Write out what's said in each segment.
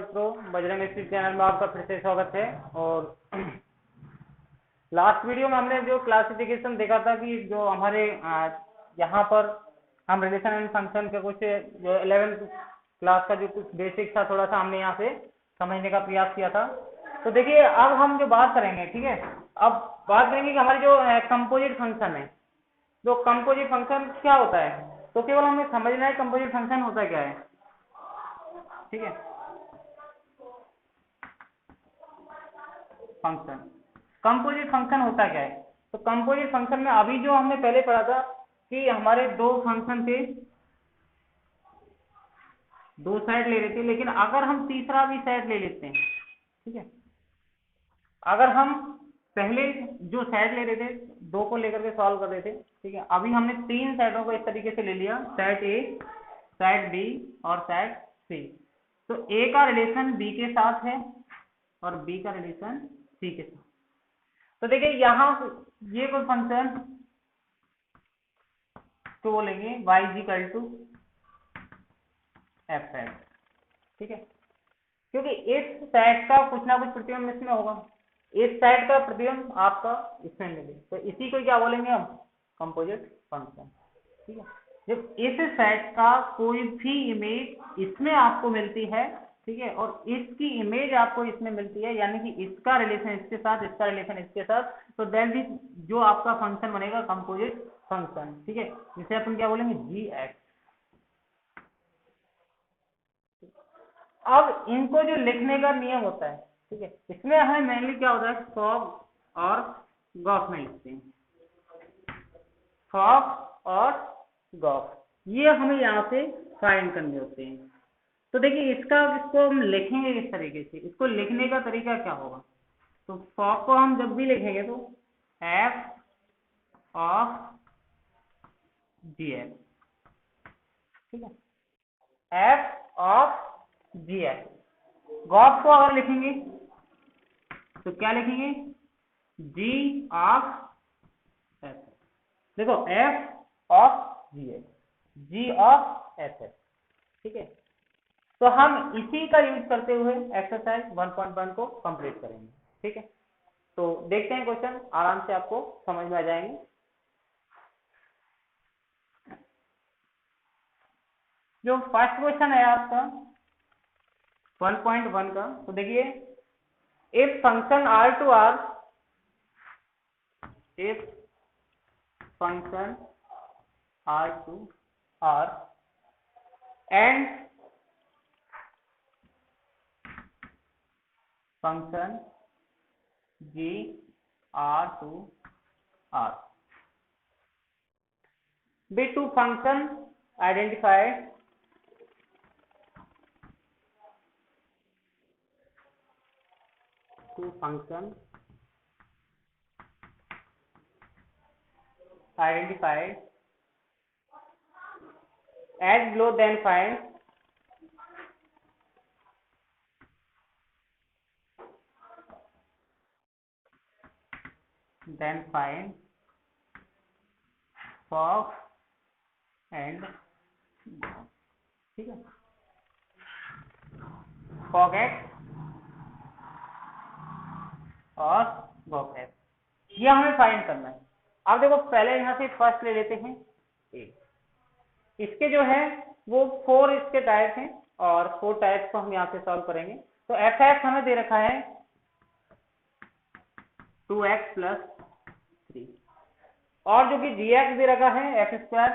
मित्रों, Bajrang speed channel में आपका फिर से स्वागत है। और लास्ट वीडियो में हमने जो क्लासिफिकेशन देखा था कि जो हमारे यहाँ पर हम रिलेशन एंड फंक्शन के कुछ जो 11th क्लास का जो कुछ बेसिक था थोड़ा सा हमने यहाँ से समझने का प्रयास किया था। तो देखिए अब हम जो बात करेंगे, ठीक है, अब बात करेंगे कि हमारी जो कंपोजिट फंक्शन है, जो कंपोजिट फंक्शन क्या होता है। तो केवल हमें समझना है कंपोजिट फंक्शन होता क्या है, ठीक है। फंक्शन, कंपोजिट फंक्शन होता क्या है। तो कंपोजिट फंक्शन में अभी जो हमने पहले पढ़ा था कि हमारे दो फंक्शन थे, दो सेट ले लेते, लेकिन अगर हम तीसरा भी सेट ले लेते हैं, ठीक है, अगर हम पहले जो सेट ले रहे थे दो को लेकर के सॉल्व कर रहे थे, ठीक है, अभी हमने तीन सेटों को इस तरीके से ले लिया, सेट ए, सेट बी और सेट सी। तो ए का रिलेशन बी के साथ है और बी का रिलेशन सी के साथ। तो देखिए यहां ये कोई फंक्शन तो बोलेंगे y equal to F X, ठीक है, क्योंकि इस सेट का कुछ ना कुछ प्रतिबिंब इसमें होगा, इस सेट का प्रतिबिंब आपका इसमें मिले, तो इसी को क्या बोलेंगे हम, कंपोजिट फंक्शन, ठीक है। जब इस सेट का कोई भी इमेज इसमें आपको मिलती है, ठीक है, और इसकी इमेज आपको इसमें मिलती है, यानी कि इसका रिलेशन इसके साथ, इसका रिलेशन इसके साथ, तो देन भी जो आपका फंक्शन बनेगा कंपोजिट फंक्शन, ठीक है, जिसे अपन क्या बोलेंगे, जी एक्स। अब इनको जो लिखने का नियम होता है, ठीक है, इसमें हमें मेनली क्या होता है, फॉग और गॉस में लिखते हैं, फॉग और गॉस, ये हमें यहाँ से फाइंड करने होते हैं। तो देखिए इसको हम लिखेंगे इस तरीके से, इसको लिखने का तरीका क्या होगा, तो फॉग को हम जब भी लिखेंगे तो एफ ऑफ जी एक्स, ठीक है, F of G X. Gof को अगर लिखेंगे तो क्या लिखेंगे, जी ऑफ एफ, देखो F of G X, G of F X, ठीक है। तो हम इसी का यूज करते हुए एक्सरसाइज 1.1 को कंप्लीट करेंगे, ठीक है। तो देखते हैं क्वेश्चन, आराम से आपको समझ में आ जाएंगे। जो फर्स्ट क्वेश्चन है आपका 1.1 का, तो देखिए if function R to R, if function R to R and function g r to r, be two function identified two function identified as below, then find fog and gauss, ठीक है, fog x और gauss x, ये हमें find करना है। अब देखो पहले यहाँ से फर्स्ट ले लेते हैं ए, इसके जो है वो 4 इसके टाइप हैं और 4 टाइप्स को हम यहाँ से सॉल्व करेंगे। तो एफ एक्स हमें दे रखा है 2x प्लस 3, और जो कि जी एक्स दे रखा है एक्स स्क्वायर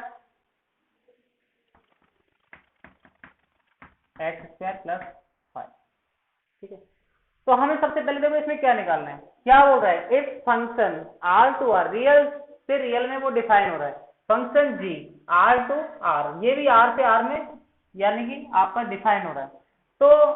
प्लस 5, ठीक है। तो हमें सबसे पहले देखो इसमें क्या निकालना है, क्या बोल रहा है, if function R to R, real से रियल में वो डिफाइन हो रहा है, function G R to R, ये भी आर से आर में यानी कि आपका डिफाइन हो रहा है, तो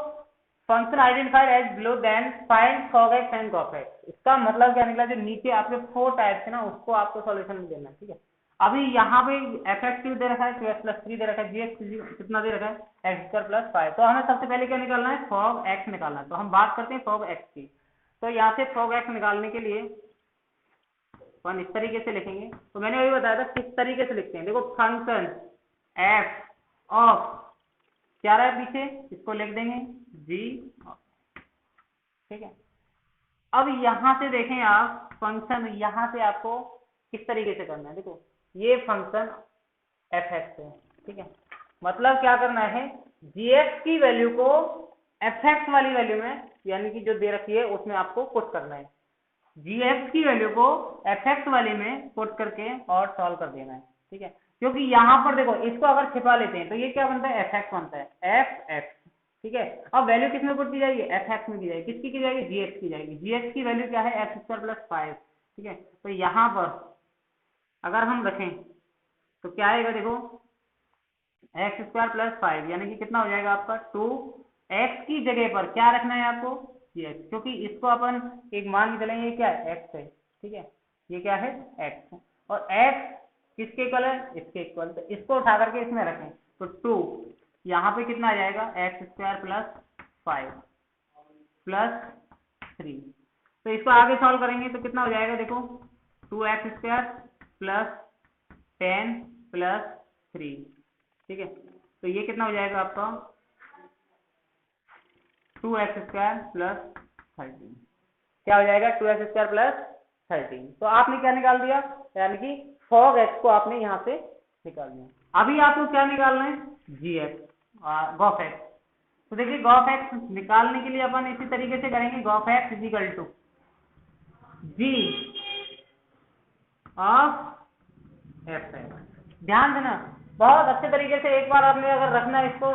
function identified as below, then find fog X and gof X. इसका मतलब क्या निकला, जो नीचे आपके 4 टाइप्स है ना उसको आपको सॉल्यूशन में देना है, ठीक है। अभी यहाँ पे एफ एक्स दे रखा है 2x प्लस 3 दे रखा है, जी एक्स कितना दे रखा है एक्स स्क्वायर प्लस 5, तो हमें सबसे पहले क्या निकालना है, फॉग एक्स निकालना है। तो हम बात करते हैं फॉग एक्स की, तो यहाँ से फॉग एक्स निकालने के लिए अपन इस तरीके से लिखेंगे। तो मैंने अभी बताया था किस तरीके से लिखते हैं, देखो फंक्शन एफ ऑफ क्या रहा है पीछे, इसको लिख देंगे जी, ठीक है। अब यहां से देखें आप फंक्शन, यहां से आपको किस तरीके से करना है, देखो ये फंक्शन एफ एक्स है, ठीक है। मतलब क्या करना है, जी एक्स की वैल्यू को एफ एक्स वाली वैल्यू में, यानी कि जो दे रखी है उसमें आपको पुट करना है, जी एक्स की वैल्यू को एफ एक्स वाले में पुट करके और सॉल्व कर देना है, ठीक है। क्योंकि यहाँ पर देखो इसको अगर छिपा लेते हैं तो ये क्या बनता है, एफ एक्स बनता है, एफ एक्स, ठीक है। अब वैल्यू किस में पुट की जाएगी, एफ एक्स में की जाएगी, किसकी की जाएगी, जी एक्स की जाएगी। जी एक्स की वैल्यू क्या है, एक्स स्क्वायर प्लस 5, ठीक है। तो यहाँ पर अगर हम रखें तो क्या आएगा, देखो एक्स स्क्वायर प्लस 5 यानी कि कितना हो जाएगा आपका 2, एक्स की जगह पर क्या रखना है आपको, जी एक्स, क्योंकि इसको अपन एक मान के चलेंगे, क्या है, एक्स है, ठीक है, ये क्या है, एक्स, और एक्स किसके इक्वल है, इसके इक्वल, तो इसको उठा करके इसमें रखें तो 2, यहाँ पे कितना आ जाएगा, एक्स स्क्वायर प्लस 5 प्लस 3, तो इसको आगे सॉल्व करेंगे तो कितना हो जाएगा, देखो 2x स्क्वायर प्लस 10 प्लस 3, ठीक है। तो ये कितना हो जाएगा आपका 2x स्क्वायर प्लस 13, क्या हो जाएगा 2x स्क्वायर प्लस 13। तो आपने क्या निकाल दिया, यानी कि fog x को आपने यहाँ से निकाल दिया। अभी आपको क्या निकालना है, जी एक्स, गॉफ एक्स। तो देखिए गॉफ एक्स निकालने के लिए अपन इसी तरीके से करेंगे, gof X is equal to G of F X. ध्यान देना, बहुत अच्छे तरीके से एक बार आपने अगर रखना इसको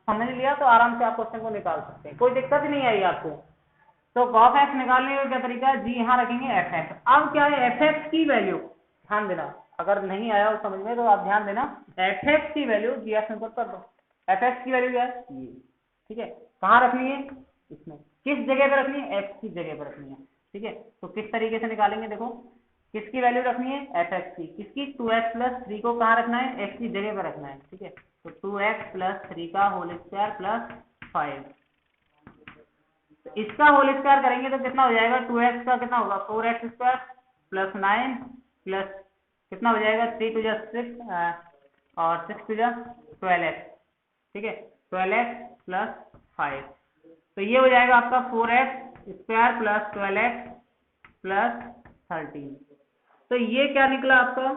समझ लिया तो आराम से आप क्वेश्चन को निकाल सकते हैं, कोई दिक्कत ही नहीं आई आपको। तो गॉफ एक्स निकालने का क्या तरीका है, जी यहाँ रखेंगे एफ एक्स। अब क्या है, एफ एक्स की वैल्यू, ध्यान देना, अगर नहीं आया उस समझ में तो आप ध्यान देना, एफ एक्स की वैल्यू जी एक्स में पुट कर दो। एफ एक्स की वैल्यू क्या है, ये, ठीक है। कहाँ रखनी है, इसमें, किस जगह पे रखनी है, एक्स की जगह पे रखनी है, ठीक है। तो किस तरीके से निकालेंगे, देखो किसकी वैल्यू रखनी है, एफ एक्स की, किसकी, 2x प्लस 3 को कहाँ रखना है, एक्स की जगह पे रखना है, ठीक है। तो 2x प्लस 3 का होल स्क्वायर प्लस 5, तो इसका होल स्क्वायर करेंगे तो कितना हो जाएगा, 2x का कितना होगा, 4x स्क्वायर प्लस 9 प्लस कितना हो जाएगा, 3 टू जा 6 और 6 टू जा 12x, ठीक है, 12x प्लस 5, तो ये हो जाएगा आपका 4x square plus 12x plus 13। तो ये क्या निकला आपका,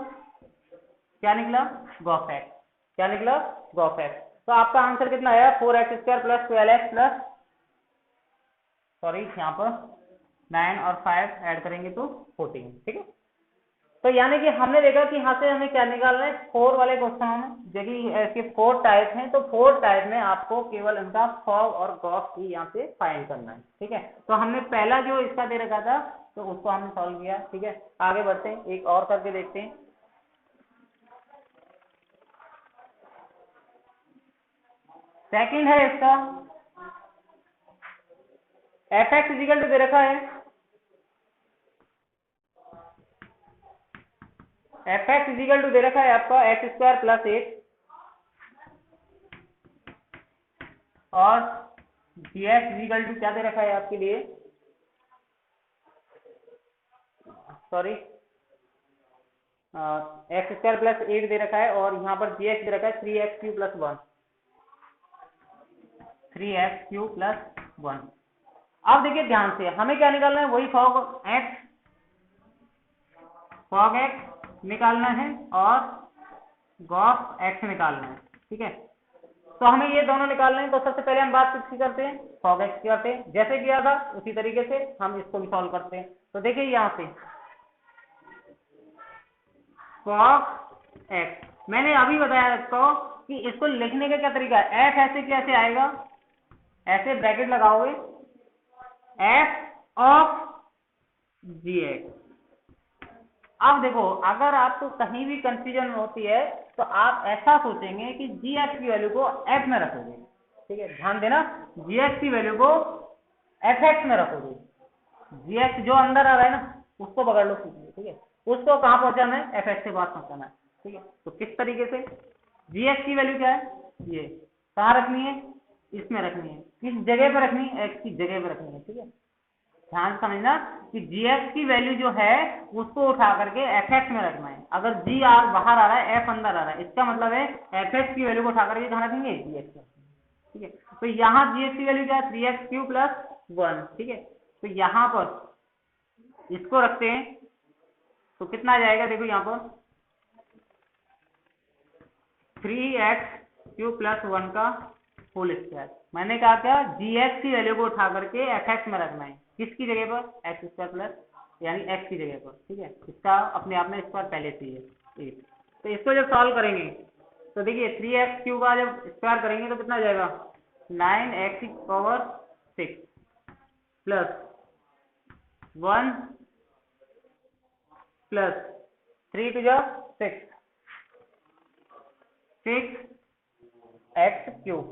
क्या निकला, गॉफ एक्स, क्या निकला, गॉफ एक्स। तो आपका आंसर कितना आया, 4x square plus 12x plus, sorry यहाँ पर 9 और 5 ऐड करेंगे तो 14, ठीक है। तो यानी कि हमने देखा कि यहाँ से हमें क्या निकालना है, 4 वाले क्वेश्चनों में, जबकि ऐसे 4 टाइप हैं, तो 4 टाइप में आपको केवल इनका फॉग और गॉफ ही यहाँ से फाइंड करना है, ठीक है। तो हमने पहला जो इसका दे रखा था तो उसको हमने सॉल्व किया, ठीक है। आगे बढ़ते हैं, एक और करके देखते हैं। सेकंड है इसका, एफ एक्स इजिकल टू दे रखा है, एफ एक्स इजिकल टू दे रखा है आपका एक्स स्क्वायर प्लस 8 और जी एक्स इजिकल टू क्या दे रखा है आपके लिए, सॉरी एक्स स्क्वायर प्लस 8 दे रखा है और यहाँ पर जी एक्स दे रखा है 3x Q plus 1, 3x Q plus 1। अब देखिए ध्यान से, हमें क्या निकालना है, वही फॉग एक्स निकालना है और गॉफ एक्स निकालना है, ठीक है। तो हमें ये दोनों निकालने हैं, तो सबसे पहले हम बात किसकी करते हैं, फॉग एक्स की करते हैं, जैसे किया था उसी तरीके से हम इसको भी सॉल्व करते हैं। तो देखिए यहाँ से फॉग एक्स, मैंने अभी बताया आपको कि इसको लिखने का क्या तरीका है, एफ ऐसे कैसे आएगा, ऐसे ब्रैकेट लगाओगे, एफ ऑफ जी एक्स। अब देखो अगर आपको कहीं भी कंफ्यूजन होती है तो आप ऐसा सोचेंगे कि जी एक्स की वैल्यू को एफ में रखोगे, ठीक है, ध्यान देना, जी एक्स की वैल्यू को एफ एक्स में रखोगे, जी एक्स जो अंदर आ रहा है ना उसको पकड़ लो, ठीक है, उसको कहाँ पहुंचाना है, एफ एक्स के पास पहुंचाना है, ठीक है। तो किस तरीके से, जी एक्स की वैल्यू क्या है, ये कहाँ रखनी है, इसमें रखनी है, किस जगह पर रखनी है, एक्स की जगह पर रखनी है, ठीक है। ध्यान समझना कि जी एक्स की वैल्यू जो है उसको उठा करके एफ एक्स में रखना है। अगर जी आर बाहर आ रहा है, एफ अंदर आ रहा है, इसका मतलब है एफ एक्स की वैल्यू को उठा करके कहाँ रखेंगे, जी एक्स में। ठीक है। तो यहाँ जीएक्स की वैल्यू क्या है 3x³ + 1, ठीक है। तो यहाँ पर इसको रखते हैं तो कितना आ जाएगा, देखो यहाँ पर 3x³ + 1 का होल स्क्वायर। मैंने कहा क्या, जीएक्स की वैल्यू को उठा करके fx में रखना है, किसकी जगह पर, x² यानी x की जगह पर, ठीक है। इसका अपने आप में स्क्वायर पहले से ही है 8। तो इसको जब सॉल्व करेंगे तो देखिए 3x³ का जब स्क्वायर करेंगे तो कितना आ जाएगा 9x6 plus 1 plus 3 to 6x³।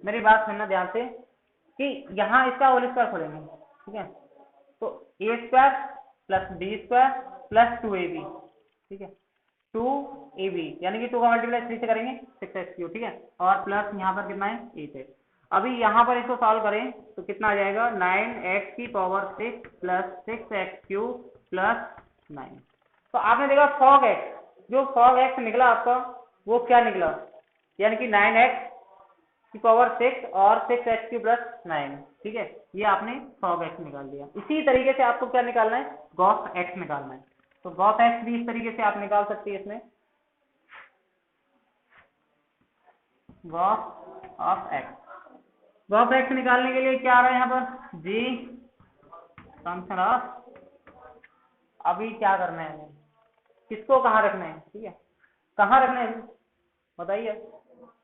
मेरी बात सुनना ध्यान से कि यहाँ इसका होल स्क्वायर खोलेंगे, ठीक है। तो a² + b² + 2ab, ठीक है। 2ab यानी कि 2 का मल्टीप्लाई 3 से करेंगे 6x³, ठीक है। और प्लस यहाँ पर कितना है 8 है। अभी यहाँ पर इसको सॉल्व करें तो कितना आ जाएगा 9x6 + 6x³ + 9। तो आपने देखा fog x, जो fog x निकला आपका वो क्या निकला, यानी कि 9x6 और 6x³ + 9, ठीक है। ये आपने fog x निकाल दिया। इसी तरीके से आपको क्या निकालना है, gauss x निकालना है। तो gauss x भी इस तरीके से आप निकाल सकते हैं। इसमें gauss x निकालने के लिए क्या आ रहा है यहाँ पर, g फंक्शन ऑफ, अभी क्या करना है, किसको कहाँ रखना है, ठीक है, कहाँ रखना है बताइए।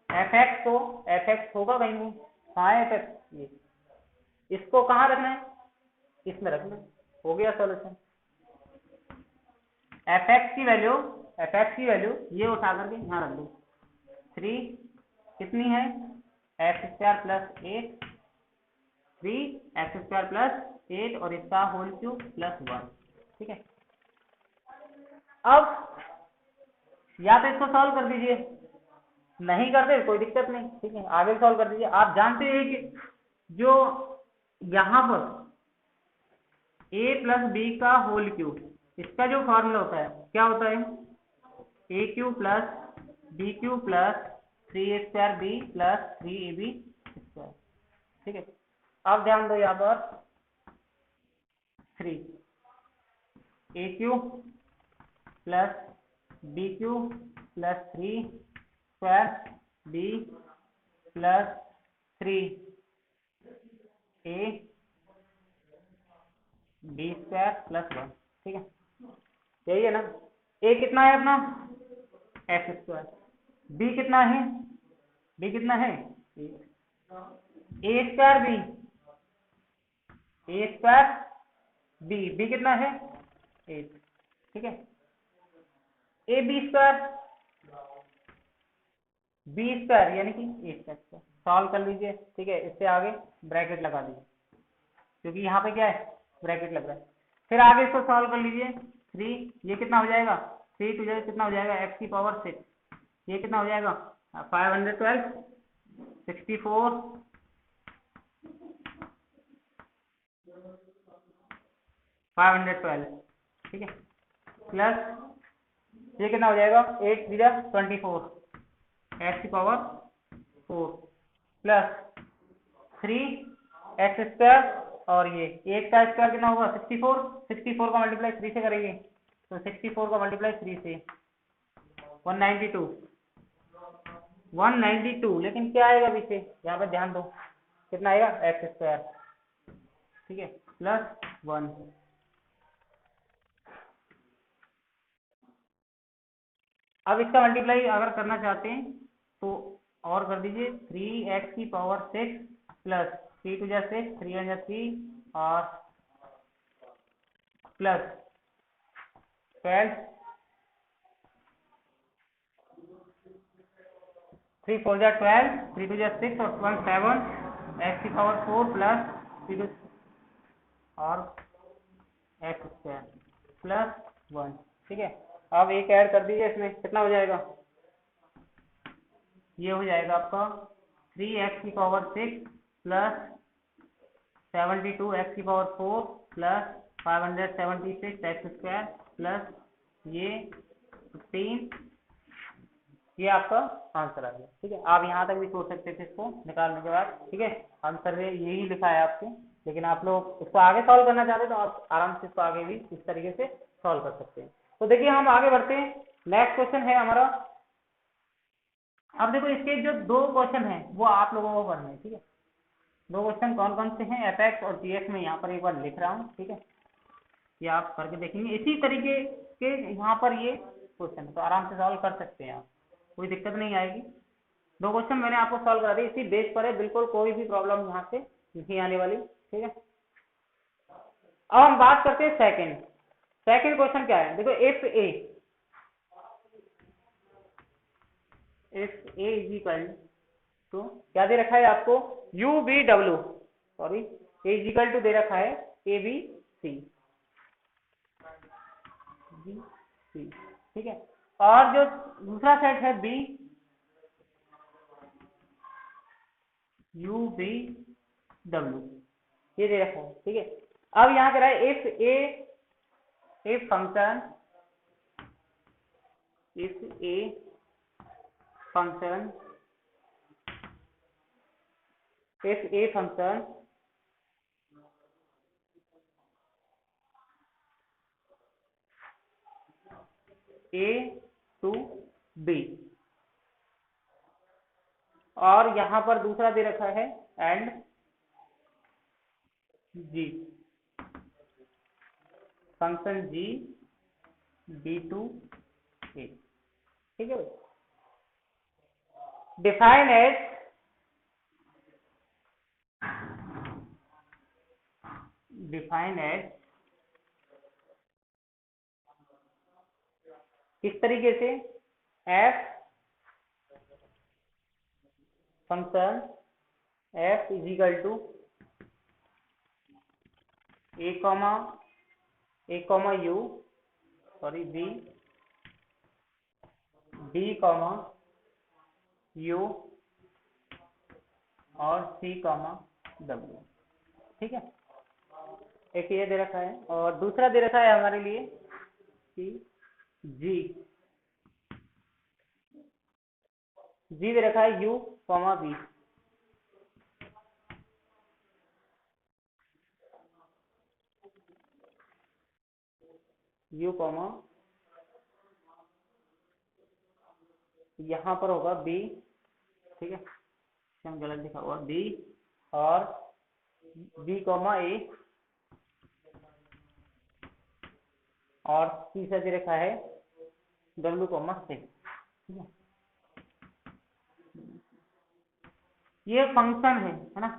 fx तो fx होगा कहीं नहीं, कहाँ है fx, ये इसको कहाँ रखना है, इसमें रखना है। हो गया सॉल्यूशन। fx की वैल्यू ये उठा करके यहाँ रख दो। 3 कितनी है x² + 8, 3x² + 8 और इसका होल क्यूब + 1, ठीक है। अब या तो इसको सॉल्व कर दीजिए, नहीं करते कोई दिक्कत नहीं, ठीक है, आगे सॉल्व कर दीजिए। आप जानते हैं कि जो यहाँ पर a + b का होल क्यूब, इसका जो फॉर्मूला होता है क्या होता है, a³ + b³ + 3a²b + 3ab², ठीक है। अब ध्यान दो यहाँ पर 3 a³ + b³ + 3² b + 3a b² + 1, ठीक है। यही है ना, a कितना है अपना x², b कितना है, b कितना है a²b b कितना है 8, ठीक है। ab² b² यानी कि 8 सॉल्व कर लीजिए, ठीक है। इससे आगे ब्रैकेट लगा दीजिए क्योंकि यहाँ पे क्या है ब्रैकेट लग रहा है। फिर आगे इसको सॉल्व कर लीजिए। 3 ये कितना हो जाएगा, 3 टू जाए कितना हो जाएगा x⁴, ये कितना हो जाएगा 512, 64 512, ठीक है। प्लस ये कितना हो जाएगा 8 × 24 x⁴ प्लस 3x² और ये 8 का स्क्वायर कितना होगा 64 का मल्टीप्लाई 3 से करेंगे तो 64 का मल्टीप्लाई 3 से 192, लेकिन क्या आएगा पीछे, यहाँ पर ध्यान दो कितना आएगा x², ठीक है, + 1। अब इसका मल्टीप्लाई अगर करना चाहते हैं तो और कर दीजिए 3x⁴ प्लस 3 टू 6 3 × 3 और प्लस 12 3 4 12 3 टू 6 और 1 7 x⁴ प्लस 3 और x² + 1, ठीक है। अब एक ऐड कर दीजिए, इसमें कितना हो जाएगा, ये हो जाएगा आपका 3x⁴ plus 72x⁴ plus 576 x² plus ये 15 ये आपका आंसर आ गया। ठीक है, आप यहाँ तक भी सोच सकते थे इसको निकालने के बाद। ठीक है, आंसर में यही लिखा है आपके, लेकिन आप लोग इसको आगे सॉल्व करना चाहते हैं तो आप आराम से इसको आगे भी इस तरीके से सॉल्व कर सकते हैं। तो देखिए हम आगे बढ़ते हैं, नेक्स्ट क्वेश्चन है हमारा। अब देखो इसके जो दो क्वेश्चन है वो आप लोगों को करने हैं। ठीक है, दो क्वेश्चन कौन कौन से हैं, एफ और जी में यहाँ पर एक बार लिख रहा हूँ। ठीक है, ये आप करके देखेंगे इसी तरीके के, यहाँ पर ये क्वेश्चन तो आराम से सॉल्व कर सकते हैं आप, कोई दिक्कत नहीं आएगी। दो क्वेश्चन मैंने आपको सॉल्व करा दिए, इसी बेस पर है, बिल्कुल कोई भी प्रॉब्लम यहाँ से नहीं आने वाली। ठीक है, अब हम बात करते हैं सेकंड क्वेश्चन क्या है। देखो if A is equal to, क्या दे रखा है आपको, U B W, sorry A is equal to दे रखा है ए बी सी, ठीक है, और जो दूसरा सेट है बी यू बी डब्ल्यू, ये दे रखा है। ठीक है, अब यहाँ कह रहा है if function A to B, और यहां पर दूसरा दे रखा है and G, function G B to A। ठीक है, डिफाइन एज किस तरीके से, f function f is equal to a u, sorry b u और c w। ठीक है, एक ये दे रखा है और दूसरा दे रखा है हमारे लिए कि जी दे रखा है u v, u यहाँ पर होगा b। ठीक है, हम गलत लिखा हुआ b, और b a, और तीसरा दे रखा है w 6। ठीक है, ये फंक्शन है ना,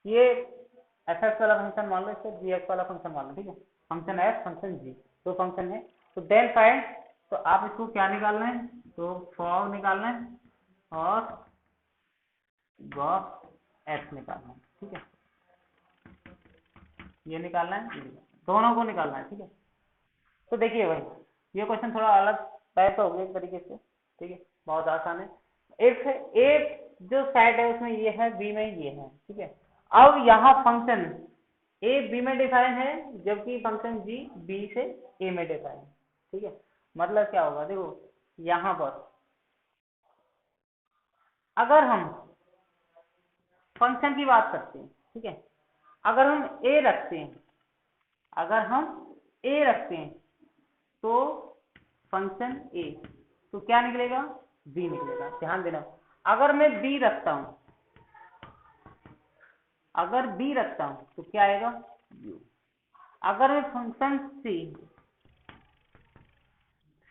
ये एफ एक्स वाला फंक्शन मान लो, इसको जी एक्स वाला फंक्शन मान लो। ठीक है, फंक्शन एफ फंक्शन जी दो फंक्शन है। तो देन फाइंड, तो आप इसको क्या निकालना है, तो फॉग निकालना है और गॉस एफ निकालना है। ठीक है, ये निकालना है, दोनों को निकालना है। ठीक है, तो देखिए भाई ये क्वेश्चन थोड़ा अलग टाइप का हो गया एक तरीके से। ठीक है, बहुत आसान है। इफ ए जो सेट है उसमें ये है, बी में ये है। ठीक है, अब यहाँ फंक्शन ए बी में डिफाइन है, जबकि फंक्शन जी बी से ए में डिफाइन है। ठीक है, मतलब क्या होगा, देखो यहाँ पर अगर हम फंक्शन की बात करते हैं, ठीक है, अगर हम ए रखते हैं, तो फंक्शन ए, तो क्या निकलेगा, बी निकलेगा। ध्यान देना, अगर मैं बी रखता हूं तो क्या आएगा, यू। अगर मैं फंक्शन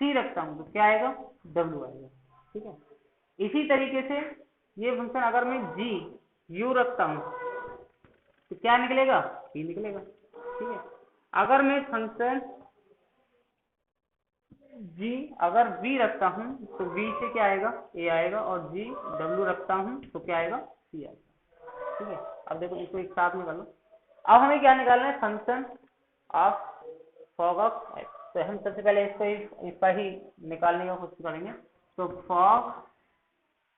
सी रखता हूं तो क्या आएगा, डब्ल्यू आएगा। ठीक है, इसी तरीके से ये फंक्शन अगर मैं जी यू रखता हूं तो क्या निकलेगा, बी निकलेगा। ठीक है, अगर मैं फंक्शन जी अगर बी रखता हूं तो बी से क्या आएगा, ए आएगा, और जी डब्ल्यू रखता हूं तो क्या आएगा, सी आएगा। ठीक है, अब देखो इसको एक साथ में कर लो। अब हमें क्या निकालना है, function of fog of x. तो हम सबसे पहले इसका ही निकालने की कोशिश करेंगे। तो फॉग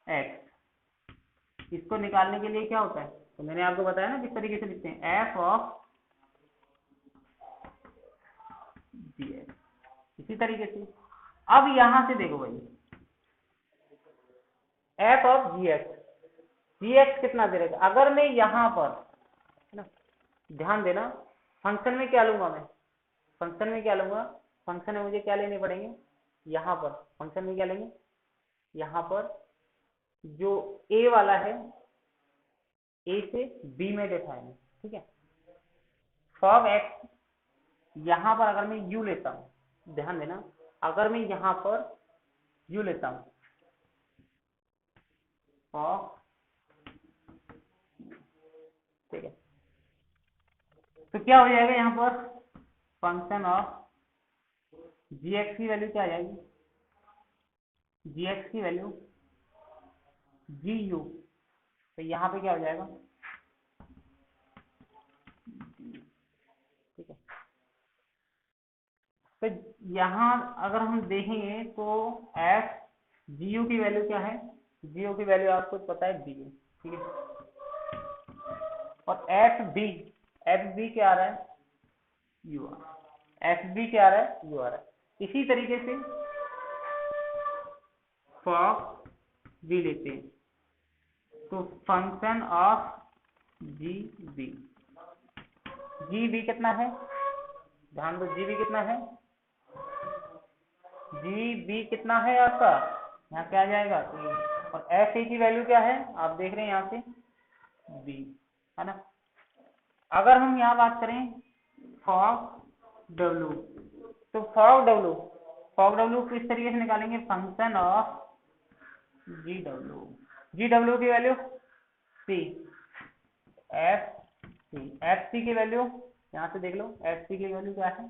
एक्स, इसको निकालने के लिए क्या होता है, तो मैंने आपको बताया ना किस तरीके से लिखते हैं, एफ ऑफ जी एक्स, इसी तरीके से। अब यहां से देखो भाई, F of G X, G X कितना दे रखा, अगर मैं यहाँ पर, है ना, ध्यान देना, फंक्शन में क्या लूंगा मैं, फंक्शन में क्या लूंगा, फंक्शन में मुझे क्या लेने पड़ेंगे, यहाँ पर फंक्शन में क्या लेंगे, यहाँ पर जो ए वाला है, ए से बी में डिफाइन है, ठीक है। फॉग एक्स, यहाँ पर अगर मैं यू लेता हूँ, ध्यान देना, अगर मैं यहाँ पर यू लेता हूँ, फॉग, ठीक है, तो क्या हो जाएगा यहाँ पर, फंक्शन ऑफ जी एक्स की वैल्यू क्या आ जाएगी, जी एक्स की वैल्यू जी यू, तो यहाँ पे क्या हो जाएगा, ठीक है। तो यहाँ अगर हम देखेंगे तो एफ जी यू की वैल्यू क्या है, जी यू की वैल्यू आपको पता है बी है, ठीक है। और एफ बी क्या आ रहा है, यू आर, एफ बी क्या आ रहा है, यू आ रहा है। इसी तरीके से फॉग बी लेते हैं, तो function of G B, G B कितना है, ध्यान दो, जी बी कितना है, जी बी कितना है आपका, यहाँ क्या आ जाएगा ए, और एफ ए की वैल्यू क्या है, आप देख रहे हैं यहाँ से बी, है ना। अगर हम यहाँ बात करें फॉग डब्ल्यू, तो फॉग डब्ल्यू किस तरीके से निकालेंगे, फंक्शन ऑफ जी डब्ल्यू की वैल्यू सी, एफ सी की वैल्यू यहाँ से देख लो, एफ सी की वैल्यू क्या है,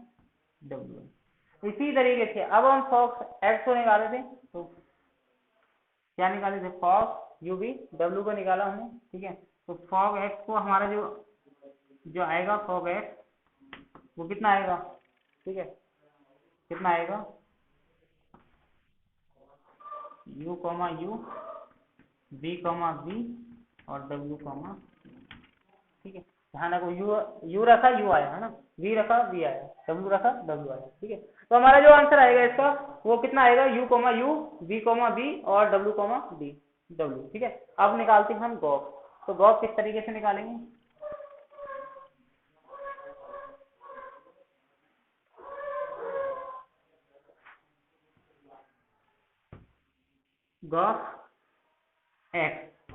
डब्ल्यू। इसी तरीके से अब हम फॉग एक्स को निकाले थे, तो क्या निकाले थे, फॉग यू बी, डब्ल्यू को निकाला हमने, ठीक है। तो फॉग एक्स को हमारा जो आएगा, फॉग एक्स वो कितना आएगा, ठीक है, कितना आएगा, U comma U, B comma B, और डब्ल्यू कॉमा, ठीक है। ध्यान रखो, यू रखा यू आया, है ना, वी रखा वी आया, डब्ल्यू रखा डब्ल्यू आया, ठीक है। तो हमारा जो आंसर आएगा इसका वो कितना आएगा, U comma U, B comma B, और डब्ल्यू कॉमा बी, डब्ल्यू, ठीक है। अब निकालते हैं हम गॉस, तो गॉस किस तरीके से निकालेंगे, गॉस एक्स,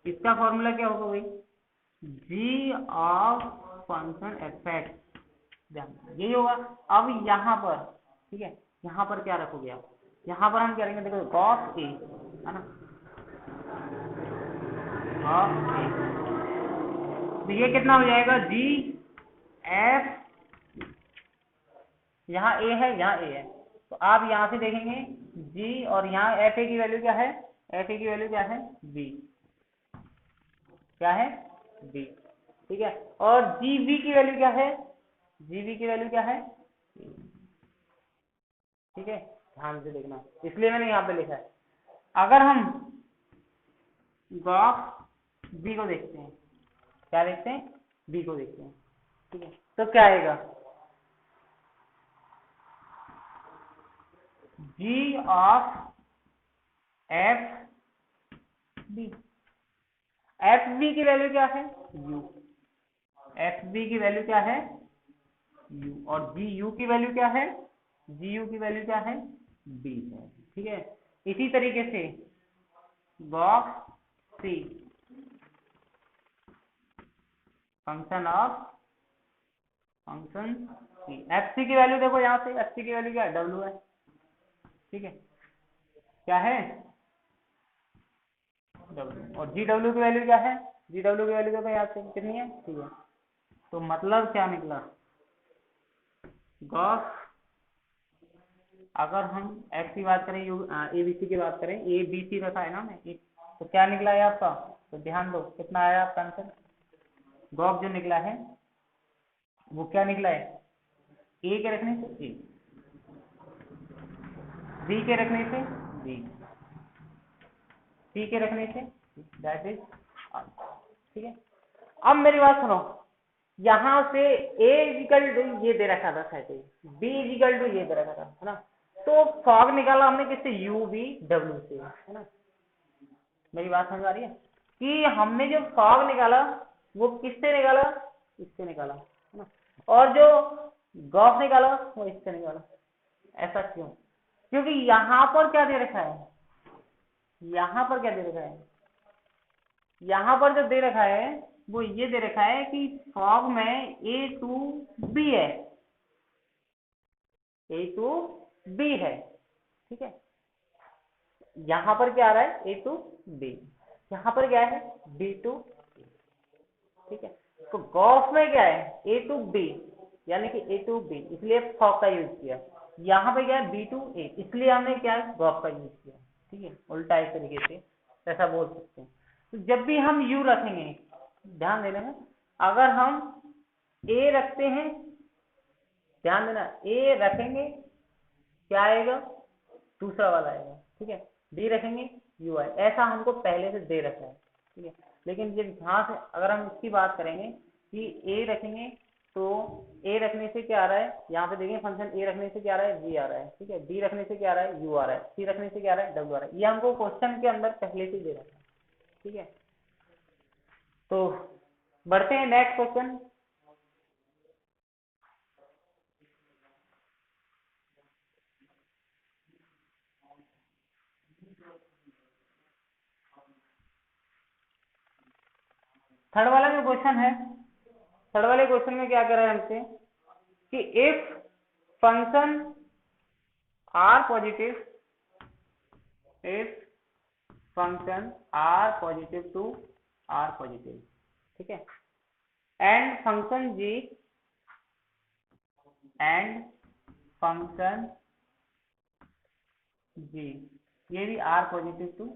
इसका फॉर्मूला क्या होगा भाई, जी ऑफ फंक्शन एफ एक्स, यही होगा। अब यहाँ पर, ठीक है, यहाँ पर क्या रखोगे आप, यहाँ पर हम क्या करेंगे, देखो गॉस ए, है ना, गॉस ए, तो ये कितना हो जाएगा, जी एफ, यहाँ ए है, यहाँ ए है, तो आप यहाँ से देखेंगे जी, और यहाँ एफ ए की वैल्यू क्या है, एफ ए की वैल्यू क्या है, बी, क्या है, बी, ठीक है। और जी बी की वैल्यू क्या है, जी बी की वैल्यू क्या है, ठीक है, ध्यान से देखना, इसलिए मैंने यहाँ पे लिखा है। अगर हम गॉस बी को देखते हैं, क्या देखते हैं, बी को देखते हैं, ठीक है, तो क्या आएगा, G of F B, F B की वैल्यू क्या है, यू, एफ बी की वैल्यू क्या है, यू, और जी यू की वैल्यू क्या है, जी यू की वैल्यू क्या है, बी है, ठीक है। इसी तरीके से box C, function of function C, F C की वैल्यू देखो, यहाँ से एफ सी की वैल्यू क्या है, डब्ल्यू है, ठीक है, क्या है, डब्ल्यू, और जी डब्ल्यू की वैल्यू क्या है, जी डब्ल्यू की वैल्यू देखो यहाँ से कितनी है, ठीक है। तो मतलब क्या निकला, गॉस, अगर हम एक्स की बात करें, ए बी सी की बात करें, ए बी सी रखा है ना मैं, तो क्या निकला है आपका, तो ध्यान दो कितना आया आपका आंसर, गॉस जो निकला है वो क्या निकला है, ए के रखने से ए, बी के रखने से बी, सी के रखने से दैट इज, ठीक है। अब मेरी बात सुनो, यहाँ से ए इक्वल टू ये दे रखा था सैटिस, बी इक्वल टू ये दे रखा था, है ना, तो फॉग निकाला हमने किससे, यू बी डब्ल्यू से, है ना, मेरी बात समझ आ रही है कि हमने जो फॉग निकाला वो किससे निकाला, इससे निकाला है ना, और जो गॉस निकाला वो इससे निकाला। ऐसा क्यों? क्योंकि यहां पर क्या दे रखा है, यहां पर क्या दे रखा है, यहां पर जो दे रखा है वो ये दे रखा है कि फॉग में A2B है, A2B है, ठीक है। यहां पर क्या आ रहा है A2B, यहां पर क्या है B2, ठीक है। तो गॉस में क्या है A2B यानी कि A2B, इसलिए फॉग का यूज किया। यहाँ पे क्या है B2A, इसलिए हमने क्या है गॉस का यूज किया, ठीक है। उल्टा इस तरीके से ऐसा बोल सकते हैं। तो जब भी हम U रखेंगे, ध्यान देना है, अगर हम A रखते हैं, ध्यान देना, A रखेंगे क्या आएगा, दूसरा वाला आएगा, ठीक है। B रखेंगे U आए, ऐसा हमको पहले से दे रखा है, ठीक है। लेकिन जब यहाँ से अगर हम इसकी बात करेंगे कि A रखेंगे तो A रखने से क्या आ रहा है, यहाँ पे देखेंगे फंक्शन A रखने से क्या आ रहा है G आ रहा है, ठीक है। B रखने से क्या आ रहा है U आ रहा है, C रखने से क्या आ रहा है W आ रहा है। ये हमको क्वेश्चन के अंदर पहले से दे रखा है, ठीक है। तो बढ़ते हैं नेक्स्ट क्वेश्चन। थर्ड वाला जो क्वेश्चन है, थर्ड वाले क्वेश्चन में क्या कर रहा है हमसे कि if function R positive, if function R positive to R positive, ठीक है, and function G, and function G, ये भी R positive to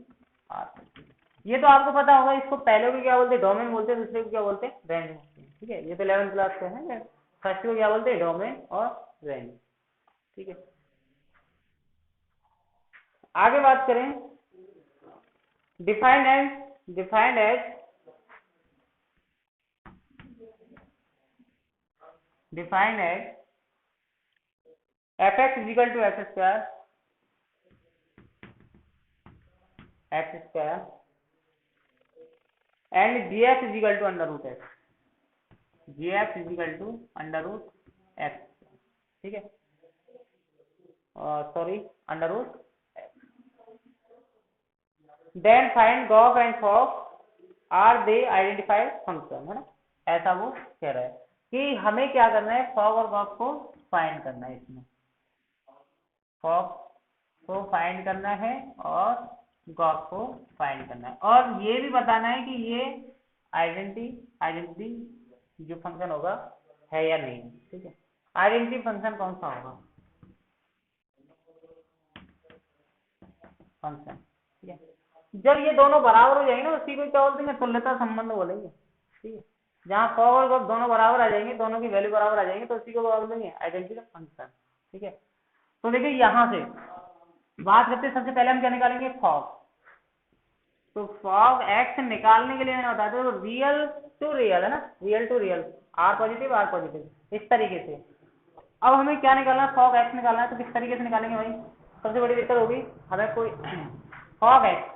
R positive. ये तो आपको पता होगा, इसको पहले को क्या बोलते हैं डोमेन बोलते हैं, दूसरे को क्या बोलते हैं रेंज बोलते हैं, ठीक है। ये तो 11th क्लास के हैं, फर्स्ट को क्या बोलते हैं डोमेन और रेंज, ठीक है। आगे बात करें, defined as, defined as, defined as fx equal to X square, X square and gx equal to under root X, gx equal to under root X, ठीक है, sorry under root, then find gof and fog are they identified function, है ना। ऐसा वो कह रहा है कि हमें क्या करना है, फॉग और गॉफ को फाइंड करना है, इसमें फॉग को फाइंड करना है और गॉफ को फाइंड करना है, और ये भी बताना है कि ये आइडेंटिटी जो फंक्शन होगा है या नहीं, ठीक है। आइडेंटिटी फंक्शन कौन सा होगा, फंक्शन, ठीक है। जब ये दोनों बराबर हो जाएंगे ना, उसी को क्या बोलते हैं तुल्यता संबंध बोलेंगे, ठीक है। जहाँ फॉग और गॉफ दोनों बराबर आ जाएंगे, दोनों की वैल्यू बराबर आ जाएंगे, तो उसी को बोलेंगे आइडेंटिटी फंक्शन, ठीक है। तो देखिए यहाँ से बात करते हैं, सबसे पहले हम क्या निकालेंगे फॉग। तो फॉग एक्स निकालने के लिए मैंने बताया था रियल टू रियल, है ना, real to real, R positive, इस तरीके से। अब हमें क्या निकालना है, फॉग एक्स निकालना है, तो किस तरीके से निकालेंगे भाई, सबसे बड़ी दिक्कत होगी हमें कोई फॉग एक्स,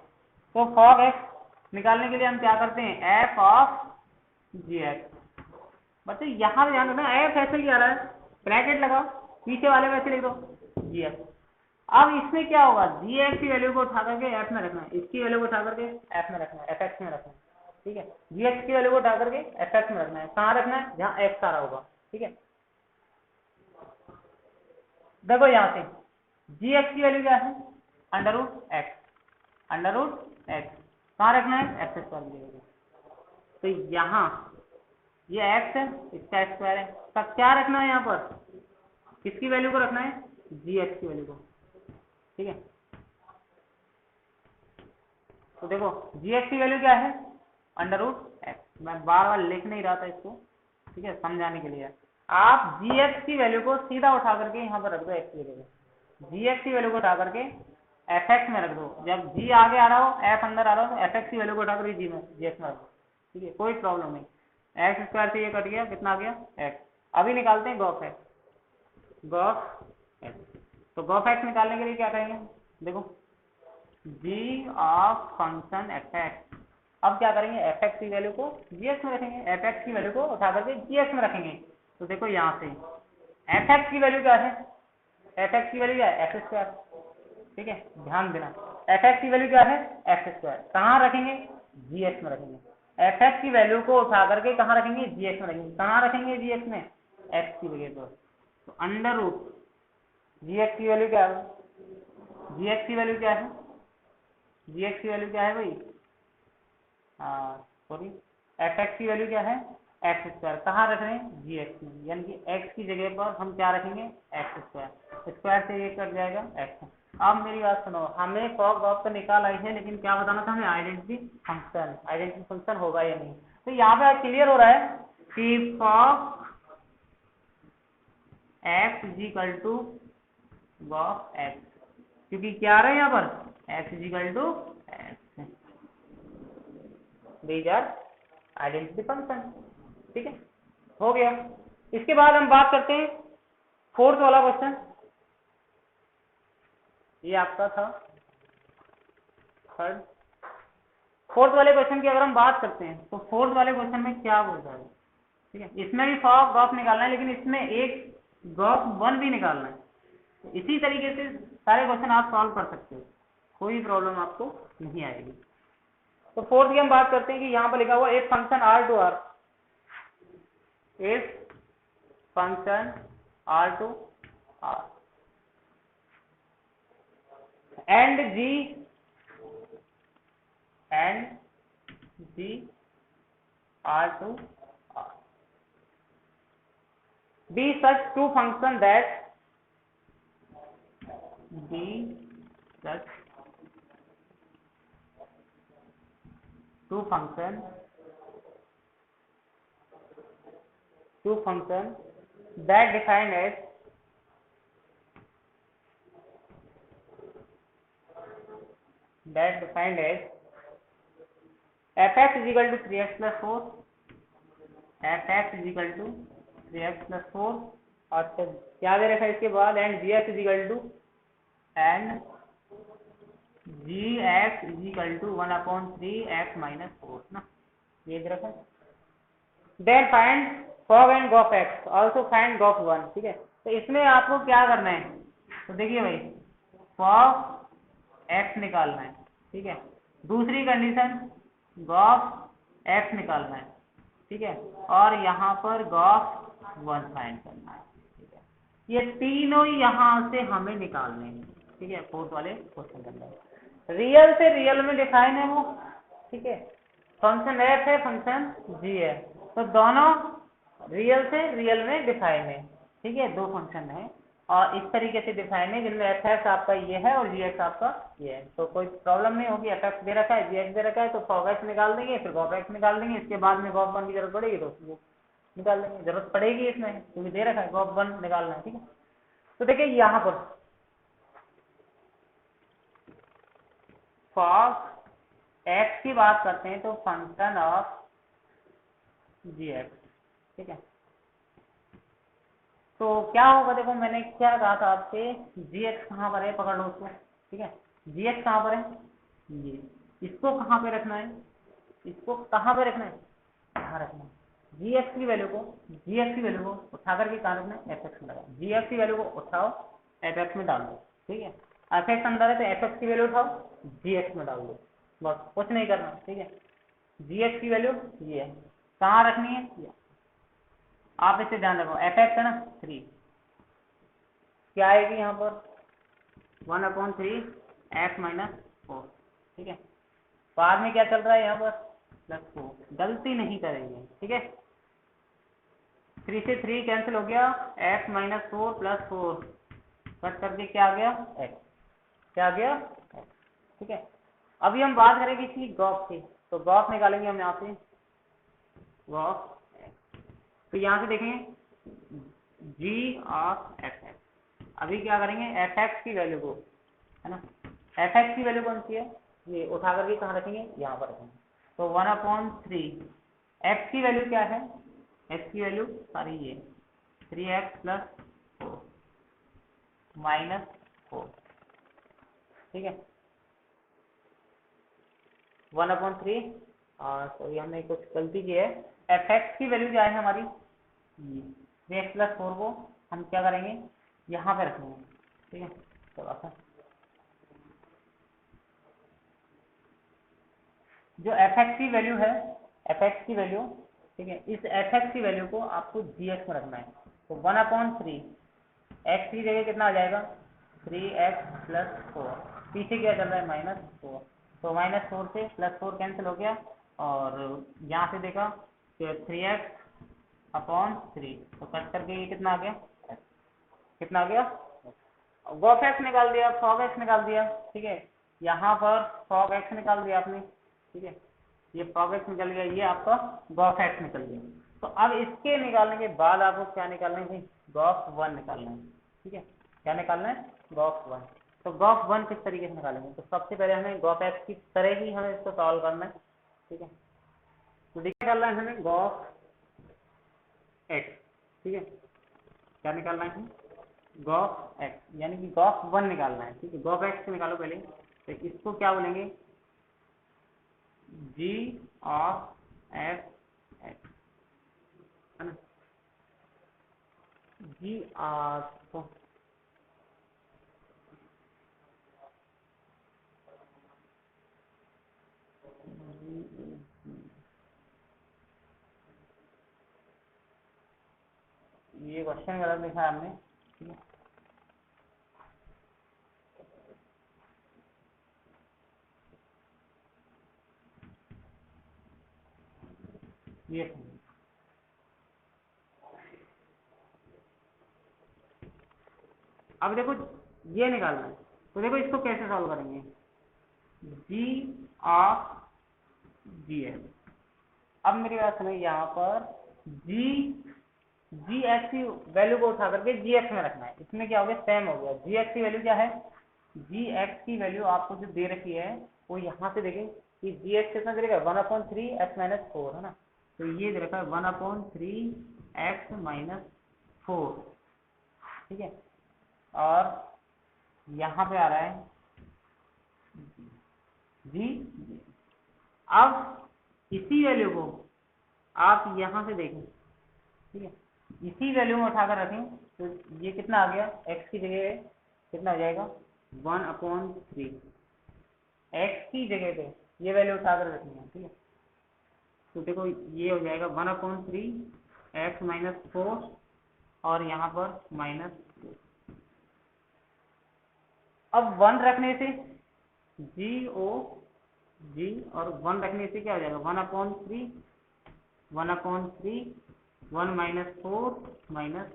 तो फॉग एक्स निकालने के लिए हम क्या करते हैं एफ ऑफ जी एक्स। बच्चे यहाँ पे ध्यान रखना, एफ ऐसे ही आ रहा है, ब्रैकेट लगाओ, पीछे वाले में ऐसे लिख दो जी एक्स। अब इसमें क्या होगा, जी एक्स की वैल्यू को उठा करके एफ में रखना है, इसकी वैल्यू को उठा करके एफ में रखना है, एफ एक्स में रखना है, ठीक है। जी एक्स की वैल्यू को उठा करके एफ एक्स में रखना है, कहाँ रखना है, जहाँ एक्स आ रहा होगा, ठीक है। देखो यहाँ से जी एक्स की वैल्यू क्या है under root X, under root X कहाँ रखना है एक्स स्क्वायर की जगह। तो यहाँ ये एक्स है, इसका स्क्वायर है, तब क्या रखना है यहाँ पर, किसकी वैल्यू को रखना है, जी एक्स की वैल्यू को, ठीक है। तो देखो जी एक्स की वैल्यू क्या है अंडर रूट एक्स, मैं बार बार लिख नहीं रहा था इसको, ठीक है, समझाने के लिए। आप जी एक्स की वैल्यू को सीधा उठा करके यहाँ पर रख दो, एक्स की वैल्यू को, जी एक्स की वैल्यू को उठा करके एफ एक्स में रख दो। जब जी आगे आ रहा हो, एफ अंदर आ रहा हो, तो एफ एक्स की वैल्यू को उठा कर जी एक्स में रख दो, ठीक है, कोई प्रॉब्लम नहीं। एक्स स्क्वायर से ये कट गया, कितना आ गया एक्स। अभी निकालते हैं गॉफ एक्स, गॉफ एक्स। तो गॉफ एक्स निकालने के लिए क्या करेंगे, देखो जी ऑफ फंक्शन एफ एक्स। अब क्या करेंगे, एफ एक्स की वैल्यू को जी एक्स में रखेंगे, एफ एक्स की वैल्यू को उठा करके जी एक्स में रखेंगे। तो देखो यहाँ से एफ एक्स की वैल्यू क्या है, एफ एक्स की वैल्यू क्या है, एक्स स्क्वायर। ठीक है, ध्यान देना, एफ एक्स की वैल्यू क्या है, एक्स स्क्वायर। कहाँ रखेंगे, जी एक्स में रखेंगे। एफ एक्स की वैल्यू को उठा करके कहाँ रखेंगे, जी एक्स में रखेंगे। कहाँ रखेंगे, जी एक्स में, एक्स की जगह पर। तो अंडर रूट जी एक्स की वैल्यू क्या है, जी एक्स की वैल्यू क्या है, जी एक्स की वैल्यू क्या है भाई, सॉरी, एफ एक्स की वैल्यू क्या है, एक्स स्क्वायर। कहाँ रख रहे हैं, जी एक्स में, यानी कि एक्स की जगह पर हम क्या रखेंगे, एक्स स्क्वायर। स्क्वायर से ये कट जाएगा एक्स। अब मेरी बात सुनो, हमें फॉग ऑफ तो निकाल आई है, लेकिन क्या बताना था हमें, आइडेंटिटी फंक्शन, आइडेंटिटी फंक्शन होगा या नहीं। तो यहाँ पे क्लियर हो रहा है कि fog X is equal to gof X, क्योंकि क्या आ रहा है यहाँ पर, X is equal to X, these are identity function. ठीक है, हो गया। इसके बाद हम बात करते हैं फोर्थ वाला क्वेश्चन। ये आपका था थर्ड। फोर्थ वाले क्वेश्चन की अगर हम बात करते हैं तो फोर्थ वाले क्वेश्चन में क्या बोलता है, ठीक है, इसमें भी फॉग गॉफ निकालना है, लेकिन इसमें एक गॉफ वन भी निकालना है। तो इसी तरीके से सारे क्वेश्चन आप सॉल्व कर सकते हो, कोई प्रॉब्लम आपको नहीं आएगी। तो फोर्थ की हम बात करते हैं कि यहाँ पर लिखा हुआ एक function R to R, if function R to R and G are to R, be such two function that be such two function that defined as fx is equal to 3x plus 4, fx is equal to 3x plus 4, और क्या दे रखा है इसके बाद, and gx is equal to gx is equal to 1/3x minus 4 ना, ये दे रखा है। Then find fog and gof X, also find gof one. ठीक है, तो इसमें आपको क्या करना है, तो देखिए भाई, फॉग एक्स निकालना है, ठीक है, दूसरी कंडीशन गॉफ एक्स निकालना है, ठीक है, और यहाँ पर गॉफ वन फाइंड करना है। ठीक है, ये तीनों ही यहाँ से हमें निकालने हैं। ठीक है, फोर्थ वाले क्वेश्चन के अंदर रियल से रियल में डिफाइन है वो। ठीक है, फंक्शन एफ है, फंक्शन जी है, तो दोनों रियल से रियल में डिफाइन है। ठीक है, दो फंक्शन है और इस तरीके से डिफाइन है जिनमें एफ एक्स आपका ये है और जी एक्स आपका ये है, तो कोई प्रॉब्लम नहीं होगी। एफ एक्स दे रखा है, जी एक्स दे रखा है, तो फॉग एक्स निकाल देंगे, फिर गॉफ एक्स निकाल देंगे, इसके बाद में गॉफ वन की जरूरत पड़ेगी तो वो निकाल देंगे, जरूरत पड़ेगी इसमें क्योंकि दे रखा है गॉफ वन निकालना है। ठीक है, तो देखिए यहाँ पर फॉग एक्स की बात करते हैं तो फंक्शन ऑफ जी एक्स। ठीक है, तो क्या होगा, देखो मैंने क्या कहा था आपसे, जी एक्स कहाँ पर है, पकड़ लो उसको। ठीक है, जी एक्स कहाँ पर है, ये, इसको कहाँ पे रखना है, इसको कहाँ पे रखना है, कहाँ रखना है, जी एक्स की वैल्यू को, जी एक्स की वैल्यू को उठा करके कहाँ रखना है, एफ एक्स में लगाओ। जी एक्स की वैल्यू को उठाओ, एफ एक्स में डाल दो। ठीक है, एफ एक्स अंदर है तो एफ एक्स की वैल्यू उठाओ, जी एक्स में डाल दो, बस कुछ नहीं करना। ठीक है, जी एक्स की वैल्यू ये है, कहाँ रखनी है, ये आप इसे ध्यान रखो, एफ एक्स है ना 3, क्या आएगी यहाँ पर 1/3 x - 4। ठीक है, बाद में क्या चल रहा है यहाँ पर +4, गलती नहीं करेंगे। ठीक है, 3 से 3 कैंसिल हो गया, x - 4 + 4 कट करके क्या आ गया, x, क्या आ गया x। ठीक है, अभी हम बात करेंगे इसकी गॉफ की, तो गॉफ निकालेंगे हम यहाँ से, गॉफ। तो यहाँ से देखेंगे जी ऑफ एफ एक्स, अभी क्या करेंगे, एफ एक्स की वैल्यू को, है ना, एफ एक्स की वैल्यू कौन सी है, ये उठा करके कहाँ रखेंगे, यहाँ पर रखेंगे। तो 1/3, एक्स की वैल्यू क्या है, एक्स की वैल्यू सारी ये 3x + 4 - 4। ठीक है, 1/3, सॉरी हमने कुछ गलती की है। एफ एक्स की वैल्यू क्या है हमारी, 3x+4 को हम क्या करेंगे, यहाँ पे रखेंगे, ठीक है। थोड़ा सा जो एफ एक्स की वैल्यू है, एफ एक्स की वैल्यू, ठीक है, इस एफ एक्स की वैल्यू को आपको जी एक्स में रखना है। तो 1/3 एक्स की जगह कितना आ जाएगा, 3x+4, पीछे क्या चल रहा है, -4, तो -4 से +4 कैंसिल हो गया, और यहाँ से देखा तो 3x/3, तो कट करके ये कितना आ गया, कितना आ गया, गॉफ एक्स निकाल दिया, फॉग एक्स निकाल दिया, ठीक है। यहाँ पर फॉग एक्स निकाल दिया आपने, ठीक है, ये फॉग एक्स निकल गया, ये आपका गॉफ एक्स निकल गया। तो अब इसके निकालने के बाद आपको क्या निकालना है, गॉफ 1 निकालना है, ठीक है। क्या निकालना है, गॉफ 1। तो गॉफ 1 किस तरीके से निकालेंगे, तो सबसे पहले हमें गॉफ एक्स की तरह ही हमें इसको सॉल्व करना है, ठीक है। तो निकालना है हमें गॉफ एक्स, ठीक है। क्या निकालना है, गॉफ एक्स, यानी कि गॉफ 1 निकालना है, ठीक है। गॉफ एक्स निकालो पहले, तो इसको क्या बोलेंगे, जी ऑफ एफ एक्स, है ना, जी ऑफ ये क्वेश्चन गलत लिखा है हमने, ठीक है। ये अब देखो ये निकालना है, तो देखो इसको कैसे सॉल्व करेंगे, जी ऑफ जी एक्स। अब मेरी बात सुनो, यहाँ पर जी एक्स की वैल्यू को उठा करके जी एक्स में रखना है, इसमें क्या हो गया, सेम हो गया। जी एक्स की वैल्यू क्या है, जी एक्स की वैल्यू आपको जो दे रखी है वो यहाँ से देखें कि जी एक्स कितना दे रखा है, 1/3 x-4, है ना। तो ये दे रखा है 1/3 x-4, ठीक है। और यहाँ पे आ रहा है जी। अब इसी वैल्यू को आप यहाँ से देखें, ठीक है, इसी वैल्यू में उठाकर रखें, तो ये कितना आ गया, x की जगह कितना हो जाएगा, 1/3, x की जगह पे ये वैल्यू उठाकर रखनी है, ठीक है। तो देखो ये हो जाएगा 1/3 x-4, और यहाँ पर -2। अब 1 रखने से जी ओ जी, और 1 रखने से क्या हो जाएगा, 1/3 1 -4 -4,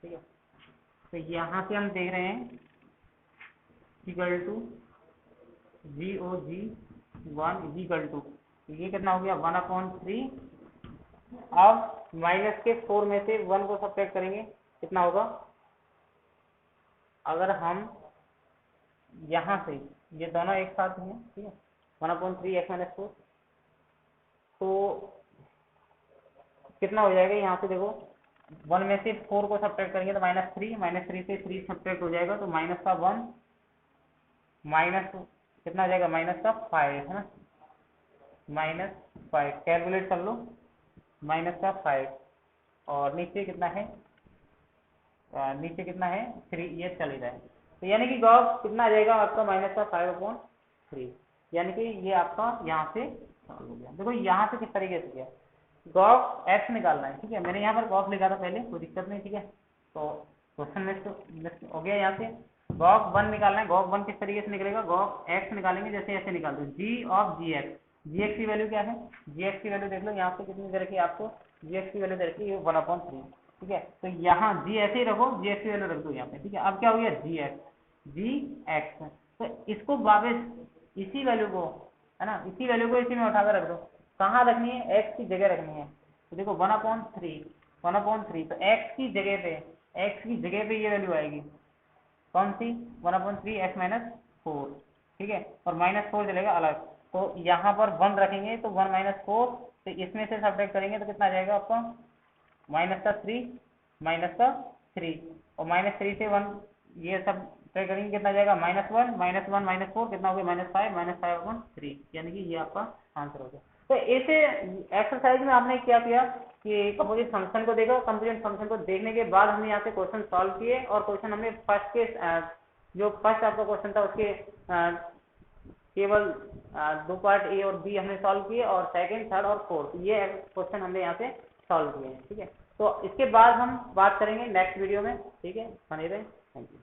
ठीक है। तो यहाँ से हम देख रहे हैं equal to G O G 1 equal to, ये कितना हो गया, 1/3। अब माइनस के 4 में से 1 को सब्ट्रैक्ट करेंगे, कितना होगा, अगर हम यहाँ से ये दोनों एक साथ हैं, ठीक है, 1/3 x-4, तो कितना हो जाएगा, यहाँ से देखो 1 में से 4 को सब्ट्रैक्ट करेंगे तो -3 से 3 सब्ट्रैक्ट हो जाएगा, तो माइनस का 1, माइनस कितना हो जाएगा, माइनस का 5, है ना, -5, कैलकुलेट कर लो, -5, और नीचे कितना है, नीचे कितना है 3, ये चल रहा है। तो यानी कि गॉफ कितना आ जाएगा आपका, -5/3, यानी कि ये आपका यहाँ से सॉल्व हो गया। देखो यहाँ से किस तरीके से किया, गॉफ एक्स निकालना है, ठीक है। मैंने यहाँ पर गॉफ लिखा था पहले, कोई दिक्कत नहीं, ठीक है। तो क्वेश्चन मिस हो गया, यहाँ से गॉफ 1 निकालना है। गॉफ 1 किस तरीके से निकलेगा, गॉफ एक्स निकालेंगे, जैसे ऐसे निकाल दो, G of G X. G X की वैल्यू क्या है, जी एक्स की वैल्यू देख लो, यहाँ पे कितनी दे रखी है आपको, जी एक्स की वैल्यू दे रखी है 1/3, ठीक है। तो यहाँ जी ऐसे ही रखो, जी एक्स की वैल्यू रख दो यहाँ पे, ठीक है। अब क्या हो गया, जी एक्स, तो इसको वापस इसी वैल्यू को, है ना, इसी वैल्यू को इसी में उठाकर रख दो। कहाँ रखनी है, एक्स की जगह रखनी है। तो देखो 1/3, तो एक्स की जगह पे ये वैल्यू आएगी, कौन सी, 1/3 x-4, ठीक है, और -4 चलेगा अलग। तो यहाँ पर 1 रखेंगे तो 1 -4, तो इसमें से सब्ट्रैक्ट करेंगे तो कितना आ जाएगा आपका, -3, और -3 से 1, ये सब सब्ट्रैक्ट करेंगे कितना जाएगा -1 -1 -4 कितना हो गया -5 यानी कि ये आपका आंसर हो गया। तो ऐसे एक्सरसाइज में हमने क्या किया कि कंपोजिट फंक्शन को देखा, कंपोजिट फंक्शन को देखने के बाद हमने यहाँ से क्वेश्चन सॉल्व किए और क्वेश्चन हमने फर्स्ट के जो फर्स्ट आपका क्वेश्चन था उसके केवल 2 पार्ट ए और बी हमने सॉल्व किए और सेकंड, थर्ड और फोर्थ ये क्वेश्चन हमने यहाँ से सॉल्व किए हैं। ठीक है, तो इसके बाद हम बात करेंगे नेक्स्ट वीडियो में। ठीक है, बने रहें, थैंक यू।